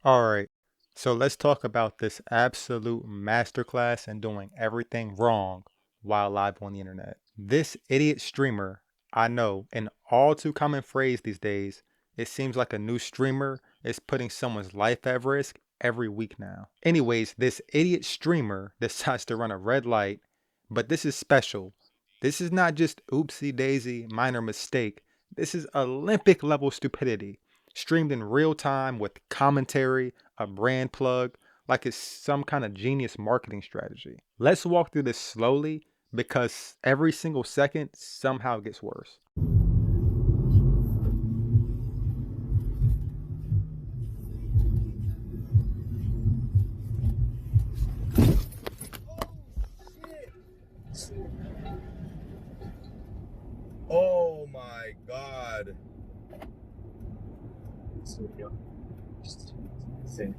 All right, so let's talk about this absolute masterclass in doing everything wrong while live on the internet. This idiot streamer, I know, an all too common phrase these days, it seems like a new streamer is putting someone's life at risk every week now. Anyways, this idiot streamer decides to run a red light, but this is special. This is not just oopsie daisy minor mistake. This is Olympic level stupidity streamed in real time with commentary, a brand plug, like it's some kind of genius marketing strategy. Let's walk through this slowly because every single second somehow gets worse. Oh my God. So we go. Just say,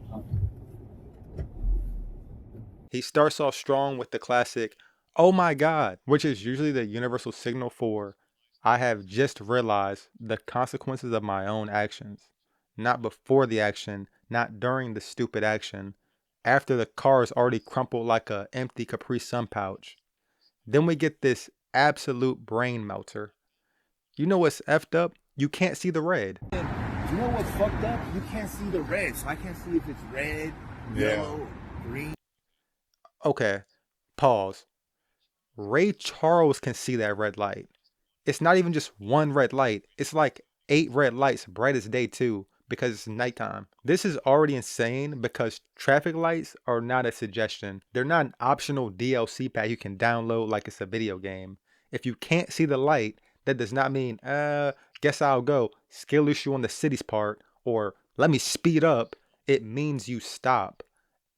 He starts off strong with the classic, oh my God, which is usually the universal signal for, I have just realized the consequences of my own actions. Not before the action, not during the stupid action, after the car is already crumpled like a empty Capri Sun pouch. Then we get this absolute brain melter. You know what's effed up? You can't see the red. You know what's fucked up? You can't see the red, so I can't see if it's red, yellow, green. Okay, pause. Ray Charles can see that red light. It's not even just one red light, it's like 8 red lights, bright as day too, because it's nighttime. This is already insane because traffic lights are not a suggestion. They're not an optional DLC pack you can download like it's a video game. If you can't see the light, that does not mean, guess I'll go, skill issue on the city's part, or let me speed up. It means you stop.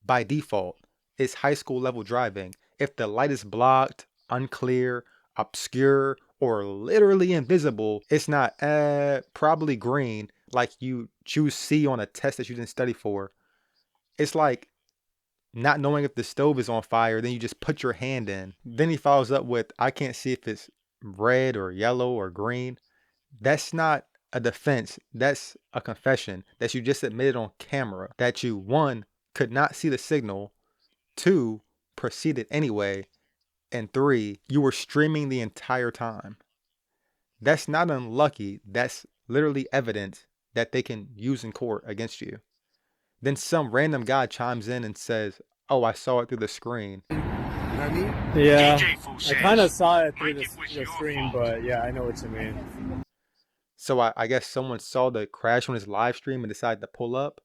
By default, it's high school level driving. If the light is blocked, unclear, obscure, or literally invisible, it's not probably green like you choose C on a test that you didn't study for. It's like not knowing if the stove is on fire, then you just put your hand in. Then he follows up with, I can't see if it's red or yellow or green. That's not a defense. That's a confession that you just admitted on camera that you, one, could not see the signal, two, proceeded anyway, and three, you were streaming the entire time. That's not unlucky. That's literally evidence that they can use in court against you. Then some random guy chimes in and says, oh, I saw it through the screen. You know what I mean? yeah, DJ I kind of saw it through Mike, it was the your stream, fault. but yeah, I know what you mean. So I guess someone saw the crash on his live stream and decided to pull up.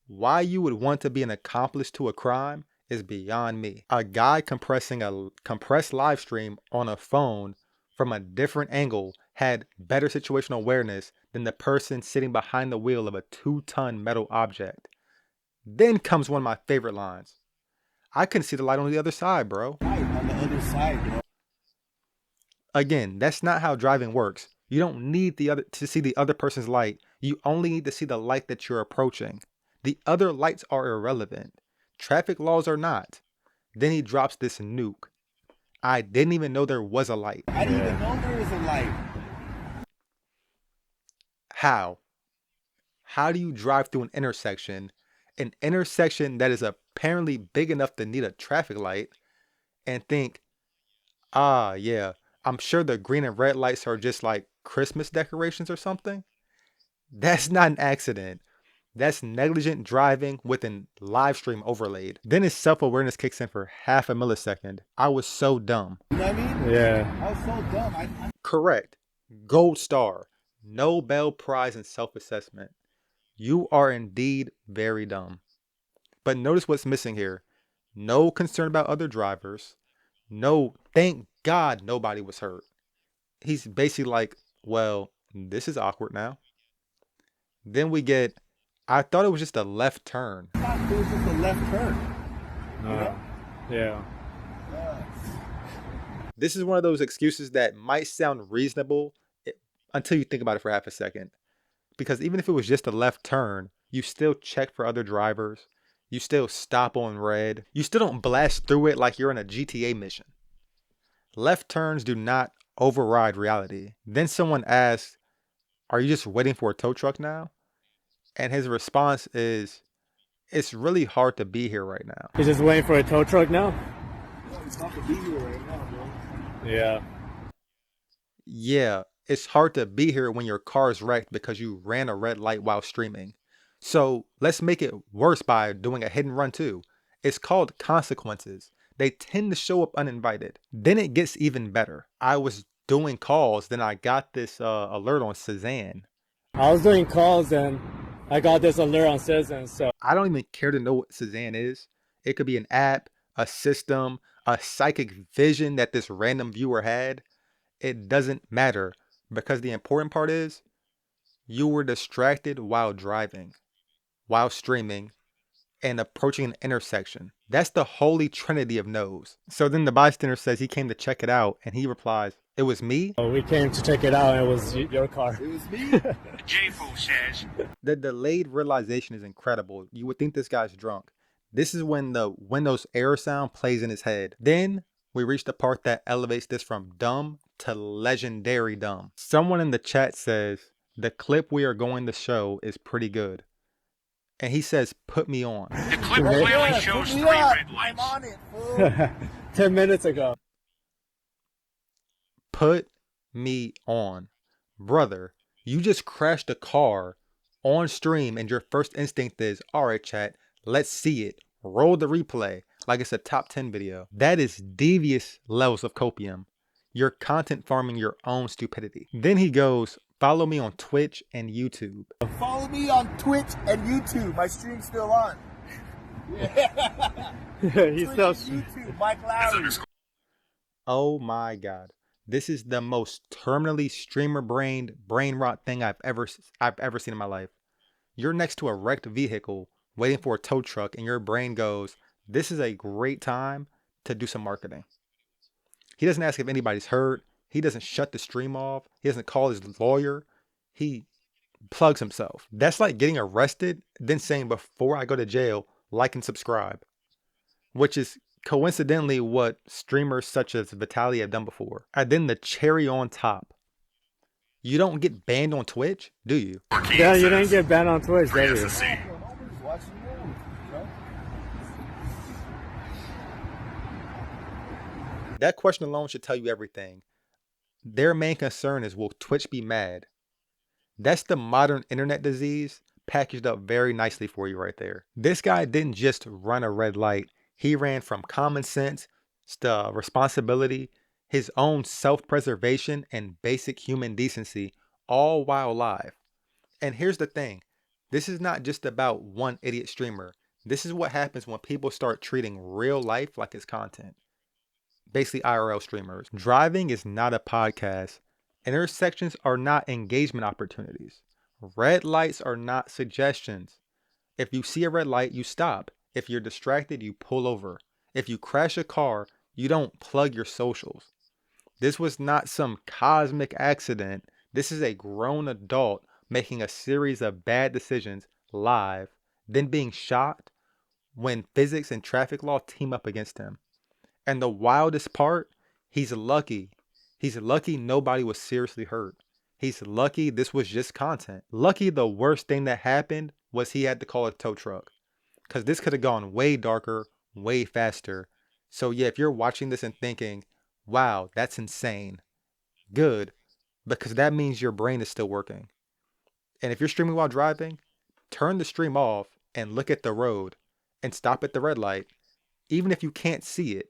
Why you would want to be an accomplice to a crime is beyond me. A guy compressing a compressed live stream on a phone from a different angle had better situational awareness than the person sitting behind the wheel of a 2-ton metal object. Then comes one of my favorite lines. I couldn't see the light on the other side, bro. Right, on the other side, bro. Again, that's not how driving works. You don't need the other to see the other person's light. You only need to see the light that you're approaching. The other lights are irrelevant. Traffic laws are not. Then he drops this nuke. I didn't even know there was a light. I didn't even know there was a light. How? How do you drive through an intersection that is apparently big enough to need a traffic light, and think, ah, yeah, I'm sure the green and red lights are just like Christmas decorations or something? That's not an accident. That's negligent driving with a live stream overlaid. Then his self-awareness kicks in for half a millisecond. I was so dumb. You know what I mean? Yeah, I was so dumb. I Correct. Gold star. Nobel Prize in self-assessment. You are indeed very dumb. But notice what's missing here. No concern about other drivers. No, thank God nobody was hurt. He's basically like, well, this is awkward now. Then we get, I thought it was just a left turn. thought it was just a left turn. uh, yeah. This is one of those excuses that might sound reasonable until you think about it for half a second. Because even if it was just a left turn, you still check for other drivers. You still stop on red. You still don't blast through it like you're in a GTA mission. Left turns do not override reality. Then someone asks, are you just waiting for a tow truck now? And his response is, It's really hard to be here right now. He's just waiting for a tow truck now? Yo, it's not to be here right now, bro. Yeah. Yeah, it's hard to be here when your car is wrecked because you ran a red light while streaming. So let's make it worse by doing a hit and run too. It's called consequences. They tend to show up uninvited. Then it gets even better. I was doing calls, then I got this alert on Cezanne. I was doing calls and I got this alert on Citizen, so I don't even care to know what Cezanne is. It could be an app, a system, a psychic vision that this random viewer had. It doesn't matter because the important part is you were distracted while driving, while streaming, and approaching an intersection. That's the holy trinity of no's. So then the bystander says he came to check it out, and he replies, "It was me." we came to check it out and it was your car. It was me. J-Fo says. The delayed realization is incredible. You would think this guy's drunk. This is when the Windows error sound plays in his head. Then we reach the part that elevates this from dumb to legendary dumb. Someone in the chat says, the clip we are going to show is pretty good. And he says, put me on. The clip Yeah, clearly Put shows me 3 up. red I'm lights. on it, fool. 10 minutes ago. Put me on. Brother, you just crashed a car on stream and your first instinct is, all right, chat, let's see it. Roll the replay like it's a top 10 video. That is devious levels of copium. You're content farming your own stupidity. Then he goes, follow me on Twitch and YouTube. Follow me on Twitch and YouTube. My stream's still on. He's Twitch still. and YouTube. Mike Lowry. Oh my God. This is the most terminally streamer-brained brain rot thing I've ever seen in my life. You're next to a wrecked vehicle waiting for a tow truck and your brain goes, this is a great time to do some marketing. He doesn't ask if anybody's hurt. He doesn't shut the stream off. He doesn't call his lawyer. He plugs himself. That's like getting arrested, then saying before I go to jail, like and subscribe, which is coincidentally what streamers such as Vitaly have done before. And then the cherry on top. You don't get banned on Twitch, do you? Yeah, you didn't get banned on Twitch, did you? Nobody's watching you, bro. That question alone should tell you everything. Their main concern is, will Twitch be mad? That's the modern internet disease packaged up very nicely for you right there. This guy didn't just run a red light. He ran from common sense to responsibility, his own self-preservation, and basic human decency, all while live. And here's the thing. This is not just about one idiot streamer. This is what happens when people start treating real life like it's content. Basically IRL streamers. Driving is not a podcast. Intersections are not engagement opportunities. Red lights are not suggestions. If you see a red light, you stop. If you're distracted, you pull over. If you crash a car, you don't plug your socials. This was not some cosmic accident. This is a grown adult making a series of bad decisions live, then being shot when physics and traffic law team up against him. And the wildest part, he's lucky. He's lucky nobody was seriously hurt. He's lucky this was just content. Lucky the worst thing that happened was he had to call a tow truck. Because this could have gone way darker, way faster. So yeah, if you're watching this and thinking, wow, that's insane. Good. Because that means your brain is still working. And if you're streaming while driving, turn the stream off and look at the road and stop at the red light. Even if you can't see it,